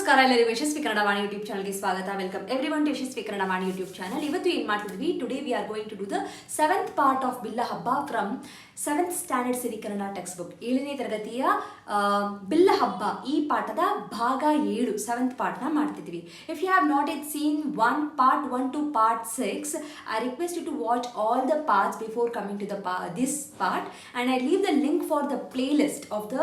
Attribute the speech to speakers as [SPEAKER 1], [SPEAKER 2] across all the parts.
[SPEAKER 1] ನಮಸ್ಕಾರ ಎಲ್ಲರಿಗೂ ಯಶಸ್ವಿ ಕನ್ನಡ ವಾಣಿ ಯೂಟ್ಯೂಬ್ ಚಾನಲ್ಗೆ ಸ್ವಾಗತ. Welcome everyone to Yashasvi Kannada Vani YouTube channel. ಇವತ್ತು ಏನು ಮಾಡ್ತಿದ್ವಿ, today we are going to do the 7th part of Billahabba from 7th standard Siri Kannada text book. 7ನೇ ತರಗತಿಯ ಬಿಲ್ಲಹಬ್ಬ ಈ ಪಾಠದ ಭಾಗ 7 7th ಪಾರ್ಟ್ನ ಮಾಡ್ತಿದ್ವಿ. If you have not it seen part 1 to part 6, I request you to watch all the parts before coming to the this part, and I leave the link for the playlist of the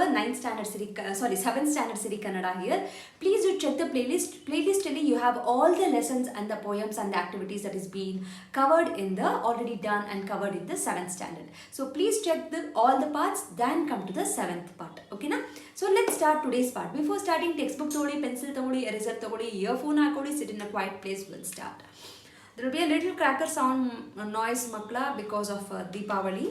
[SPEAKER 1] 7th standard Siri Kannada here. Please do check the playlist. Playlist you have all the lessons and the poems and the activities that is being covered in the already done and covered in the 7th standard. So please check all the parts, then come to the 7th part. Okay na? So let's start today's part. Before starting, textbook togoli, pencil togoli, eraser togoli, earphone hakoli, sit in a quiet place. We'll start. There will be a little cracker sound noise makla because of Deepavali.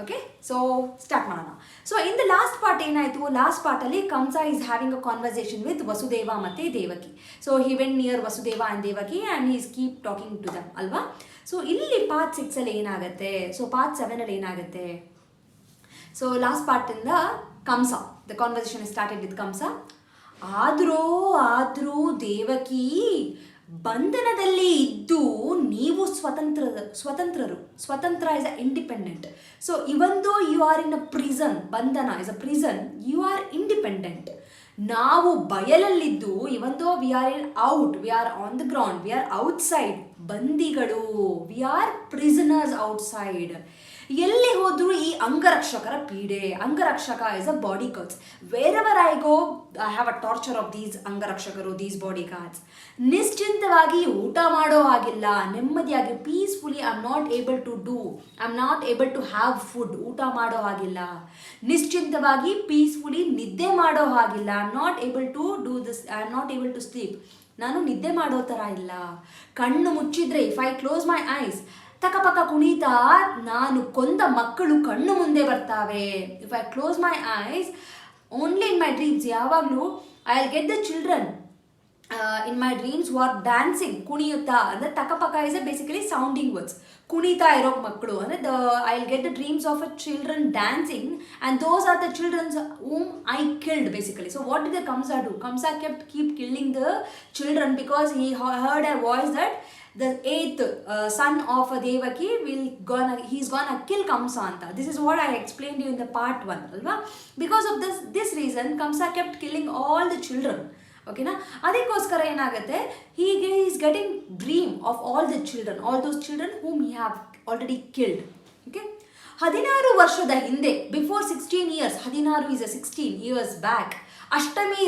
[SPEAKER 1] Okay, so start ಮಾಡೋಣ. So in the last part ಏನಾಯಿತು, last ಪಾರ್ಟಲ್ಲಿ Kamsa is having a conversation with Vasudeva ಮತ್ತು Devaki. So he went near Vasudeva and Devaki and he is keep talking to them ಅಲ್ವಾ. So ಇಲ್ಲಿ part 6ಅಲ್ಲಿ ಏನಾಗುತ್ತೆ, so part 7ಅಲ್ಲಿ ಏನಾಗುತ್ತೆ, ಸೊ ಲಾಸ್ಟ್ ಪಾರ್ಟಿಂದ Kamsa, the conversation started with Kamsa. ಆದರೂ ದೇವಕಿ ಬಂಧನದಲ್ಲಿ ಇದ್ದು ನೀವು ಸ್ವತಂತ್ರ is a independent. So even though you are in a prison, ಬಂಧನ is a prison, you are independent. ನಾವು ಬಯಲಲ್ಲಿದ್ದು, even though we are in out, we are on the ground, we are outside, ಬಂದಿಗಳು, we are prisoners outside. ಎಲ್ಲಿ ಹೋದರೂ ಈ ಅಂಗರಕ್ಷಕರ ಪೀಡೆ. ಅಂಗರಕ್ಷಕ is a body guards. Wherever I go I have a torture of these ಅಂಗರಕ್ಷಕರು, these body guards. ನಿಶ್ಚಿಂತವಾಗಿ ಊಟ ಮಾಡೋ ಹಾಗಿಲ್ಲ, ನೆಮ್ಮದಿಯಾಗಿ peacefully I am not able to have food. ಊಟ ಮಾಡೋ ಹಾಗಿಲ್ಲ, ನಿಶ್ಚಿಂತವಾಗಿ ಪೀಸ್ಫುಲಿ ನಿದ್ದೆ ಮಾಡೋ ಹಾಗಿಲ್ಲ. I am not able to do this, I am not able to sleep. ನಾನು ನಿದ್ದೆ ಮಾಡೋ ಥರ ಇಲ್ಲ. ಕಣ್ಣು ಮುಚ್ಚಿದ್ರೆ, if I close my eyes, ತಕಪಕ ಕುಣಿತ ನಾನು ಕೊಂದ ಮಕ್ಕಳು ಕಣ್ಣು ಮುಂದೆ ಬರ್ತಾವೆ. If I close my eyes, only in my dreams, ಯಾವಾಗಲೂ I will get the children in my dreams who are dancing, ಕುಣಿಯುತ್ತಾ. ಅಂದರೆ ತಕಪಕ is a basically sounding words. ಕುಣಿತಾ ಇರೋ ಮಕ್ಕಳು ಅಂದರೆ I will get the dreams of a children dancing and those are the childrens whom I killed basically. So what did the Kamsa do? Kamsa keep killing the children because he heard a voice that the 8th son of Devaki he's gonna kill Kamsa anta. This is what I explained to you in the part 1 alva. Because of this reason Kamsa kept killing all the children. Okay na? ಅದಕ್ಕೋಸ್ಕರ ಏನಾಗುತ್ತೆ, he is getting dream of all those children whom he have already killed. Okay, 16 ವರ್ಷದ ಹಿಂದೆ, before 16 years, 16 is a 16 years back, Ashtami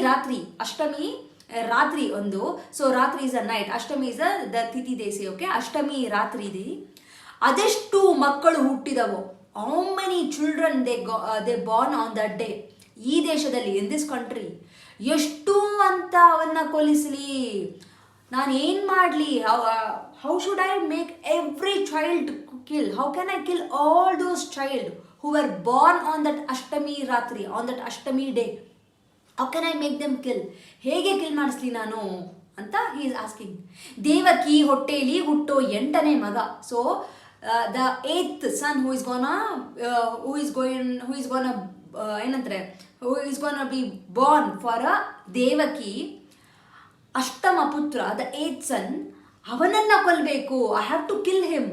[SPEAKER 1] ರಾತ್ರಿ ಒಂದು, so ರಾತ್ರಿ is a night, Ashtami is the tithi ದೇಸಿ. Okay, Ashtami ರಾತ್ರಿ ಇದೆ. ಅದೆಷ್ಟು ಮಕ್ಕಳು ಹುಟ್ಟಿದವೋ, how many children they born on that day. ಈ ದೇಶದಲ್ಲಿ, ಇನ್ ದಿಸ್ ಕಂಟ್ರಿ, ಎಷ್ಟು ಅಂತ ಅವನ್ನ ಕೊಲಿಸಲಿ, ನಾನು ಏನು ಮಾಡಲಿ, how should I make every child kill? How can I kill all those child who were born on that ಅಷ್ಟಮಿ ರಾತ್ರಿ, on that Ashtami day? How can I make them kill? ಹೇಗೆ kill ಮಾಡಿಸ್ಲಿ ನಾನು ಅಂತ he is asking. ದೇವಕಿ ಹೊಟ್ಟೆಯಲ್ಲಿ ಹುಟ್ಟೋ 8ನೇ ಮಗ. So the 8th son who is gonna be born for a Devaki, ಅಷ್ಟಮ ಪುತ್ರ, the 8th son, ಅವನನ್ನ ಕೊಲ್ಲಬೇಕು. I have to kill him.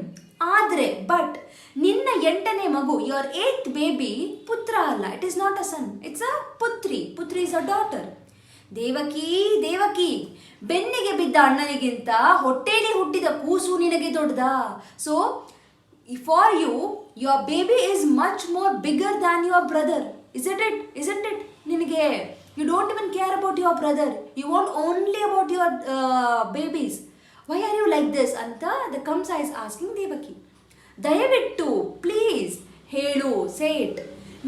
[SPEAKER 1] ಆದರೆ ಬಟ್ ನಿನ್ನ 8ನೇ ಮಗು, ಯುವರ್ 8th ಬೇಬಿ, ಪುತ್ರ ಅಲ್ಲ, it is not a son, it's a ಪುತ್ರಿ ಇಸ್ ಅ ಡಾಟರ್. ದೇವಕಿ ಬೆನ್ನಿಗೆ ಬಿದ್ದ ಅಣ್ಣನಿಗಿಂತ ಹೊಟ್ಟೆಯಲ್ಲಿ ಹುಟ್ಟಿದ ಕೂಸು ನಿನಗೆ ದೊಡ್ಡದ. So for you your baby is much more bigger than your brother. isn't it? ನಿನಗೆ you don't even care about your brother, you want only about your babies. Why are you like this? ಅಂತ the Kamsa is asking Devaki. ದಯವಿಟ್ಟು please ಹೇಳು, say it.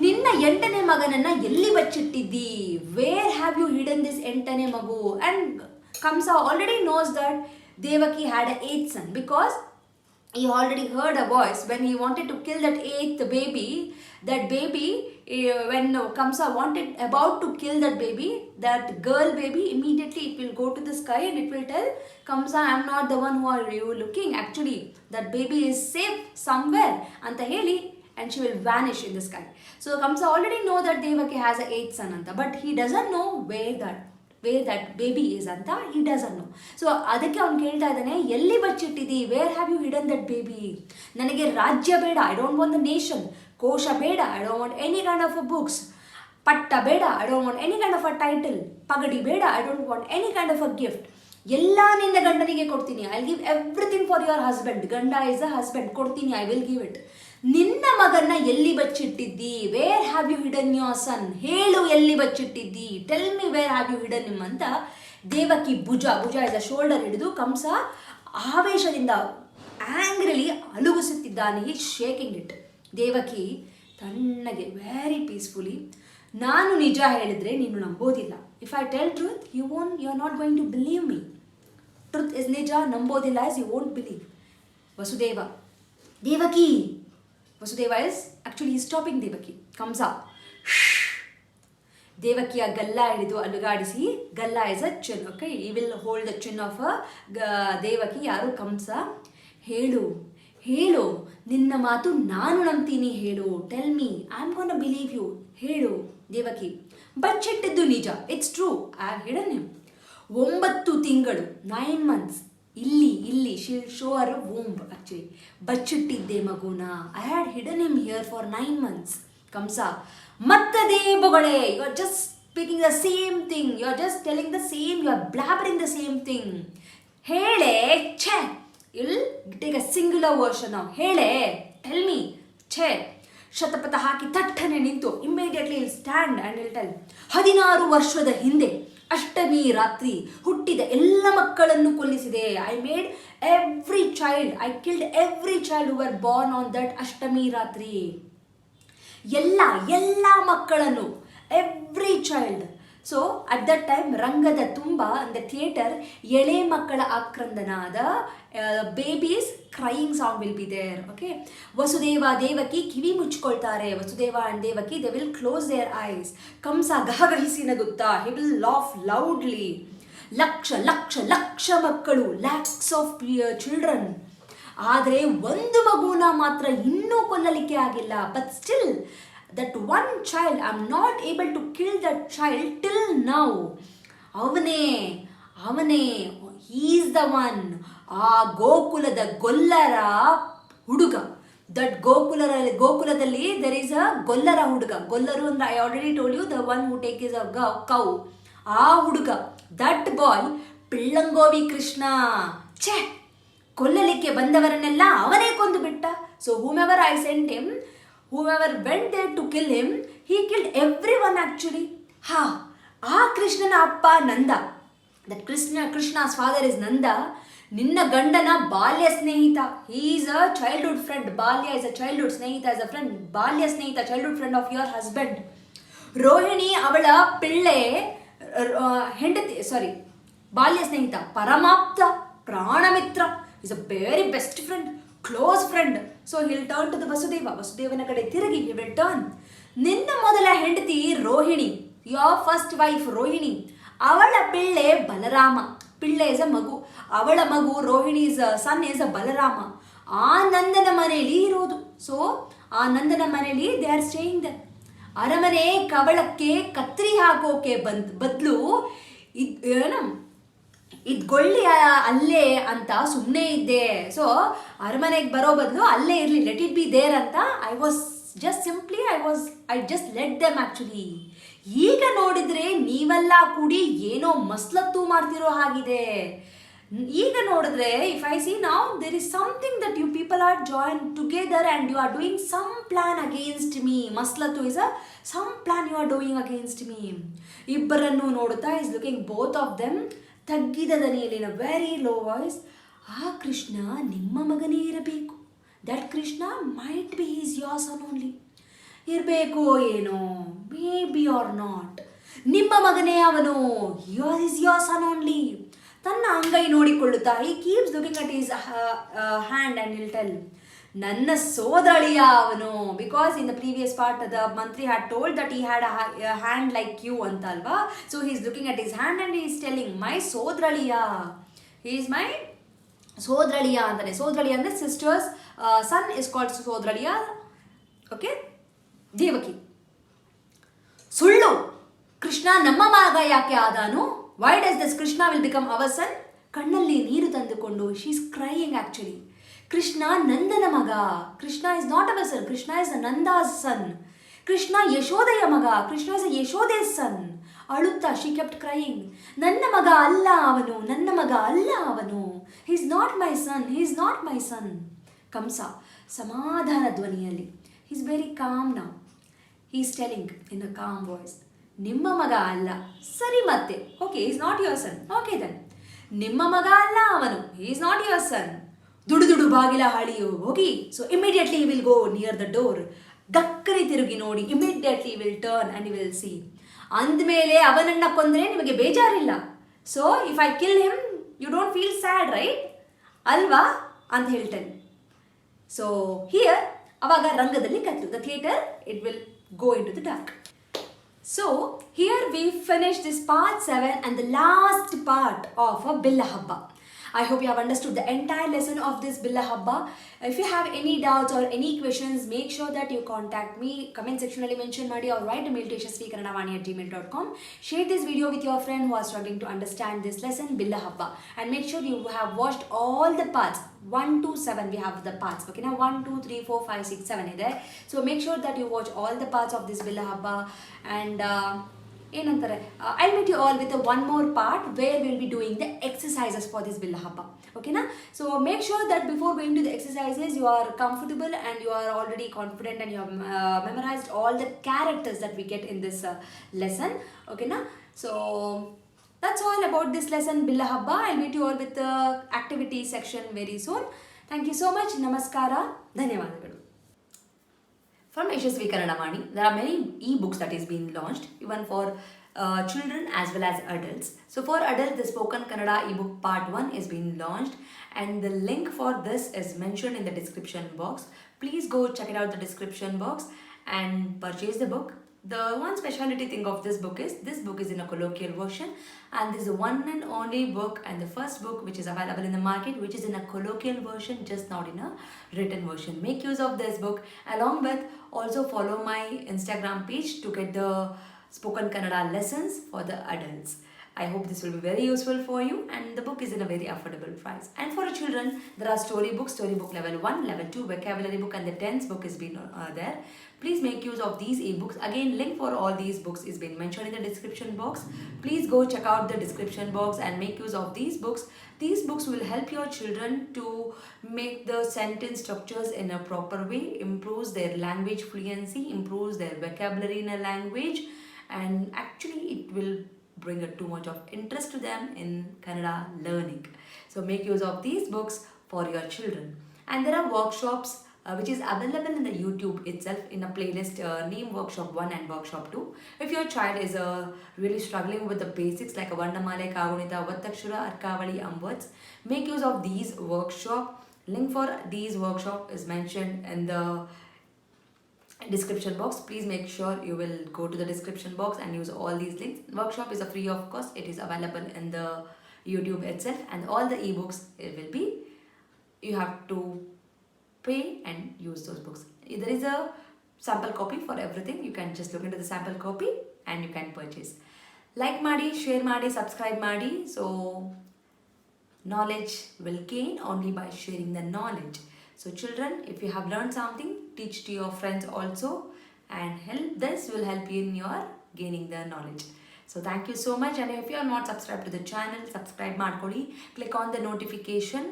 [SPEAKER 1] ನಿನ್ನ 8ನೇ ಮಗನನ್ನ ಎಲ್ಲಿ ಬಚ್ಚಿಟ್ಟಿದ್ದಿ? Where have you hidden this 8ನೇ ಮಗು? And Kamsa already knows that Devaki had an 8th son because he already heard a voice when he wanted to kill that 8th baby. That baby, when Kamsa about to kill that baby, that girl baby, immediately it will go to the sky and it will tell Kamsa, I am not the one who are you looking. Actually, that baby is safe somewhere. Anta heli, and she will vanish in the sky. So Kamsa already know that Devaki has a 8th son anta, but he doesn't know where that where that baby is ಅಂತ ಈ doesn't know. So ಅದಕ್ಕೆ ಅವ್ನು ಕೇಳ್ತಾ ಇದ್ದಾನೆ, ಎಲ್ಲಿ ಬಚ್ಚಿಟ್ಟಿದ್ದಿ, where have you hidden that baby. ನನಗೆ ರಾಜ್ಯ ಬೇಡ, I don't want the nation. ಕೋಶ ಬೇಡ, I don't want any kind of a books. ಪಟ್ಟ ಬೇಡ, I don't want any kind of a title. ಪಗಡಿ ಬೇಡ, I don't want any kind of a gift. ಎಲ್ಲ ನಿನ್ನ ಗಂಡನಿಗೆ ಕೊಡ್ತೀನಿ. I give everything for your husband. ಗಂಡ ಇಸ್ ಅ ಹಸ್ಬೆಂಡ್, ಕೊಡ್ತೀನಿ, ಐ ವಿಲ್ ಗಿವ್ ಇಟ್. ನಿನ್ನ ಮಗನ್ನ ಎಲ್ಲಿ ಬಚ್ಚಿಟ್ಟಿದ್ದಿ, where have you hidden your son, ಹೇಳು ಎಲ್ಲಿ ಬಚ್ಚಿಟ್ಟಿದ್ದಿ, tell me where have you hidden him ಅಂತ ದೇವಕಿ ಭುಜ ಇಸ್ ಅ ಶೋಲ್ಡರ್ ಹಿಡಿದು ಕಂಸ ಆವೇಶದಿಂದ ಆಂಗ್ರಿಲಿ ಅಲುಗಿಸುತ್ತಿದ್ದಾನೆ, ಶೇಕಿಂಗ್ ಇಟ್. ದೇವಕಿ ತಣ್ಣಗೆ ವೆರಿ ಪೀಸ್ಫುಲಿ, ನಾನು ನಿಜ ಹೇಳಿದ್ರೆ ನೀನು ನಂಬೋದಿಲ್ಲ. If I tell truth you are not going to believe me. Truth is ನಿಜ, ನಂಬೋದಿಲ್ಲ is you won't believe. Devaki. Vasudeva is actually stopping Devaki. Kamsa. ದೇವಕಿಯ ಗಲ್ಲ ಹಿಡಿದು ಅಲುಗಾಡಿಸಿ, ಗಲ್ಲ is a chin, okay, he will hold the chin of a Devaki. ಯಾರು? ಕಂಸ. ಹೇಳು ಹೇಳು, ನಿನ್ನ ಮಾತು ನಾನು ನಂಬ್ತೀನಿ, ಹೇಳು, tell me, I am gonna believe you, ಹೇಳು. ದೇವಕಿ, ಬಚ್ಚಿಟ್ಟಿದ್ದು ನಿಜ, it's true, I have hidden him. 9 ತಿಂಗಳು, 9 months, ಇಲ್ಲಿ she'll show her womb actually, ಬಚ್ಚಿಟ್ಟಿದ್ದೆ ಮಗುನ. I had hidden him here for 9 months. Kamsa, ಮತ್ತದೇ ಬೊಗಳೆ, you are just speaking the same thing, you are just telling the same, you are blabbering the same thing. ಹೇಳೆ, ಛೆ, I'll take a singular version of ಹೇಳೆ, tell me, ಛೆ. ಶತಪಥ ಹಾಕಿ ತಟ್ಟನೆ ನಿಂತು immediately ಇಲ್ ಸ್ಟ್ಯಾಂಡ್ ಆ್ಯಂಡ್ ಇಲ್ ಟೆಲ್. 16 ವರ್ಷದ ಹಿಂದೆ ಅಷ್ಟಮಿ ರಾತ್ರಿ ಹುಟ್ಟಿದ ಎಲ್ಲ ಮಕ್ಕಳನ್ನು ಕೊಲ್ಲಿಸಿದೆ. I made every child, I killed every child who were born on that Ashtami ರಾತ್ರಿ. ಎಲ್ಲ ಮಕ್ಕಳನ್ನು, every child. So at that time ರಂಗದ ತುಂಬ ದ ಥಿಯೇಟರ್ ಎಳೆ ಮಕ್ಕಳ ಆಕ್ರಂದನಾದ babies crying sound will be there. Okay, Vasudeva Devaki ಕಿವಿ ಮುಚ್ಕೊಳ್ತಾರೆ. Vasudeva and Devaki they will close their eyes. Kamsa ಗಹಗಹಿಸಿ ನಗುತ್ತಾ, ಹಿ ವಿಲ್ ಲಾಫ್ ಲೌಡ್ಲಿ. ಲಕ್ಷ ಮಕ್ಕಳು, ಲ್ಯಾಕ್ಸ್ ಆಫ್ ಚಿಲ್ಡ್ರನ್. ಆದರೆ ಒಂದು ಮಗುನ ಮಾತ್ರ ಇನ್ನೂ ಕೊಲ್ಲಲಿಕ್ಕೆ ಆಗಿಲ್ಲ. But still that one child, I'm not able to kill that child till now. ಅವನೇ he is the one. ಆ ಗೋಕುಲದ ಗೊಲ್ಲರ ಹುಡುಗ. ದಟ್ ಗೋಕುಲದಲ್ಲಿ there is a ಗೊಲ್ಲರ ಹುಡುಗ. ಗೊಲ್ಲರು ಅಂದ್ರೆ I already told you, the one who takes a cow. ಆ ಹುಡುಗ, that boy, ಪಿಳ್ಳಂಗೋವಿ Krishna. ಛೆ, ಕೊಲ್ಲಲಿಕ್ಕೆ ಬಂದವರನ್ನೆಲ್ಲ ಅವನೇ ಕೊಂದು ಬಿಟ್ಟ. So whomever I sent him, whoever went there to kill him, he killed everyone actually. ಆ ಕೃಷ್ಣನ ಅಪ್ಪ ನಂದ. That Krishna's father is Nanda. ನಿನ್ನ ಗಂಡನ ಬಾಲ್ಯ ಸ್ನೇಹಿತ. He is a childhood friend. ಬಾಲ್ಯ is a childhood, ಸ್ನೇಹಿತ is a friend. ಬಾಲ್ಯ ಸ್ನೇಹಿತ, childhood friend of your husband. Rohini ಅವಳ ಪಿಳ್ಳೆ ಹೆಂಡತಿ, ಬಾಲ್ಯ ಸ್ನೇಹಿತ, ಪರಮಾಪ್ತ, ಪ್ರಾಣಮಿತ್ರ, is a very best friend, close friend. So he'll turn to the ವಸುದೇವನ ಕಡೆ ತಿರುಗಿ he will turn. ನಿನ್ನ ಮೊದಲ ಹೆಂಡತಿ Rohini, your first wife Rohini, ಅವಳ ಪಿಳ್ಳೆ ಬಲರಾಮ. ಪಿಳ್ಳೆ ಇಸ್ ಅ ಮಗು, ಅವಳ ಮಗು Rohini is son is a Balarama. ಆ ನಂದನ ಮನೆಯಲ್ಲಿ ಇರೋದು. ಸೊ ಆ ನಂದನ ಮನೆಯಲ್ಲಿ ದೇ ಆರ್ ಸ್ಟೇಯಿಂಗ್ ದರ್. ಅರಮನೆ ಕವಳಕ್ಕೆ ಕತ್ರಿ ಹಾಕೋಕೆ ಬದಲು ಇದ್ಗೊಳ್ಳಿ ಅಲ್ಲೇ ಅಂತ ಸುಮ್ಮನೆ ಇದ್ದೆ. ಸೊ ಅರಮನೆಗೆ ಬರೋ ಬದಲು ಅಲ್ಲೇ ಇರಲಿ, ಲೆಟ್ ಇಟ್ ಬಿ ದೇರ್ ಅಂತ I just let them actually. ಈಗ ನೋಡಿದ್ರೆ ನೀವೆಲ್ಲ ಕೂಡಿ ಏನೋ ಮಸ್ಲತ್ತು ಮಾಡ್ತಿರೋ ಹಾಗಿದೆ. ಈಗ ನೋಡಿದ್ರೆ if I see now there is something that you people are join together and you are doing some plan against me. ಮಸ್ಲತ್ತು is a some plan you are doing against me. ಇಬ್ಬರನ್ನು ನೋಡುತ್ತಾ is looking both of them. ತಗ್ಗಿದ ದನಿಯಲ್ಲಿ in a very low voice, ಆ ಕೃಷ್ಣ ನಿಮ್ಮ ಮಗನೇ ಇರಬೇಕು. That Krishna might be is your son only. ಇರಬೇಕು ಏನೋ, ಮೇ ಬಿ ಆರ್ ನಾಟ್. ನಿಮ್ಮ ಮಗನೇ ಅವನು, ಈಸ್ ಯೋರ್ ಸನ್ ಓನ್ಲಿ. ತನ್ನ ಅಂಗೈ ನೋಡಿಕೊಳ್ಳುತ್ತಾ he keeps looking at his hand and he'll tell, ನನ್ನ ಸೋದಳಿಯ ಅವನು. Because in the previous part the ಮಂತ್ರಿ had told that he had a hand like you ಅಂತ ಅಲ್ವಾ. ಸೊ he is looking at his hand and he is telling, my ಸೋದಳಿಯ, he is my ಸೋದಳಿಯ ಅಂತಾನೆ. ಸೋದಳಿಯ ಅಂದರೆ ಸಿಸ್ಟರ್ಸ್ ಸನ್ ಇಸ್ ಕಾಲ್ಡ್ ಸೋದಳಿಯ. ಓಕೆ, ದೇವಕಿ, ಸುಳ್ಳು, ಕೃಷ್ಣ ನಮ್ಮ ಮಗ ಯಾಕೆ ಆದಾನು? Why does this Krishna will become our son? ಕಣ್ಣಲ್ಲಿ ನೀರು ತಂದುಕೊಂಡು she is crying actually. Krishna ನಂದನ ಮಗ. Krishna is not our son. Krishna is Nanda's son. Krishna ಯಶೋದೆಯ ಮಗ. Krishna is a Yashoda's son. ಅಳುತ್ತಾ she kept crying. ನನ್ನ ಮಗ ಅಲ್ಲ ಅವನು. ನನ್ನ ಮಗ ಅಲ್ಲ ಅವನು. He is not my son. He is not my son. Kamsa ಸಮಾಧಾನ ಧ್ವನಿಯಲ್ಲಿ. He is very calm now. He is telling in a calm voice. ನಿಮ್ಮ ಮಗ ಅಲ್ಲ. ಸರಿ ಮತ್ತೆ. Okay, he is not your son. Okay then. ನಿಮ್ಮ ಮಗ ಅಲ್ಲ ಅವನು. He is not your son. ದುಡು ಬಾಗಿಲ ಹಾಳಿಯೋ ಹೋಗಿ. So immediately he will go near the door. ದಕ್ಕನೆ ತಿರುಗಿ ನೋಡಿ. Immediately he will turn and he will see. ಅಂದಮೇಲೆ ಅವನನ್ನ ಕೊಂದ್ರೆ ನಿಮಗೆ ಬೇಜಾರಿಲ್ಲ. So if I kill him, you don't feel sad, right? ಅಲ್ವಾ ಅಂತ ಹೇಳ್ತೇನೆ. So here ಅವಾಗ ರಂಗದಲ್ಲಿ ಕತ್ಲು. The theater, it will go into the dark. So here we finish this part 7 and the last part of a Billahabba. I hope you have understood the entire lesson of this Billahabba. If you have any doubts or any questions, make sure that you contact me. Comment section alli mention ಮಾಡಿ or write a mail to yashaswikannadavaani@gmail.com. Share this video with your friend who are struggling to understand this lesson Billahabba, and make sure you have watched all the parts 1 to 7. We have the parts. Okay, now 1 2 3 4 5 6 7 ಇದೆ. So make sure that you watch all the parts of this Billahabba and ಏನಂತಾರೆ I'll meet you all with one more part where we'll be doing the exercises for this Billahabba. Okay na? So make sure that before going to the exercises you are comfortable and you are already confident and you have memorized all the characters that we get in this lesson. Okay na? So that's all about this lesson Billahabba. I'll meet you all with the activity section very soon. Thank you so much. Namaskara. ಧನ್ಯವಾದಗಳು. From Yashaswi Kannada Vaani, there are many e-books that is being launched, even for children as well as adults. So for adults, the Spoken Kannada ebook part 1 is being launched, and the link for this is mentioned in the description box. Please go check it out the description box and purchase the book. The one specialty thing of this book is in a colloquial version, and this is the one and only book and the first book which is available in the market which is in a colloquial version, just not in a written version. Make use of this book, along with also follow my Instagram page to get the spoken Kannada lessons for the adults. I hope this will be very useful for you, and the book is in a very affordable price. And for children, there are storybook level 1, level 2, vocabulary book, and the 10th book is been there. Please make use of these ebooks. Again, link for all these books is been mentioned in the description box. Please go check out the description box and make use of these books. These books will help your children to make the sentence structures in a proper way, improves their language fluency, improves their vocabulary in a language, and actually it will bring too much of interest to them in Kannada learning. So make use of these books for your children. And there are workshops which is available in the YouTube itself in a playlist name Workshop 1 and Workshop 2. If your child is really struggling with the basics like a Varnamale, Kagunita, Vattakshura, Arkavali, words, make use of these workshop. Link for these workshop is mentioned in the description box. Please make sure you will go to the description box and use all these links. Workshop is a free of cost. It is available in the YouTube itself, and all the ebooks it will be, you have to pay and use those books. There is a sample copy for everything. You can just look into the sample copy and you can purchase. Like ಮಾಡಿ, share ಮಾಡಿ, subscribe ಮಾಡಿ. So knowledge will gain only by sharing the knowledge. So children, if you have learned something, teach to your friends also, and this will help you in your gaining the knowledge. So thank you so much, and if you are not subscribed to the channel, subscribe ಮಾಡ್ಕೊಳ್ಳಿ. Click on the notification,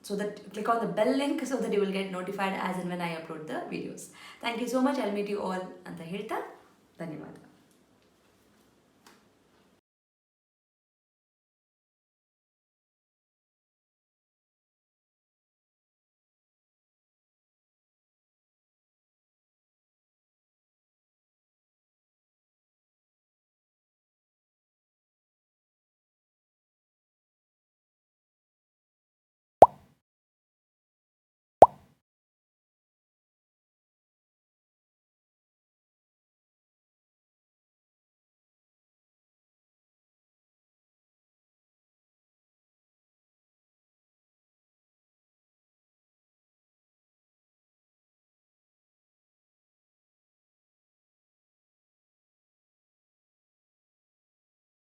[SPEAKER 1] so that click on the bell link so that you will get notified as and when I upload the videos. Thank you so much. I'll meet you all ಅಂತ ಹೇಳ್ತಾ ಧನ್ಯವಾದ.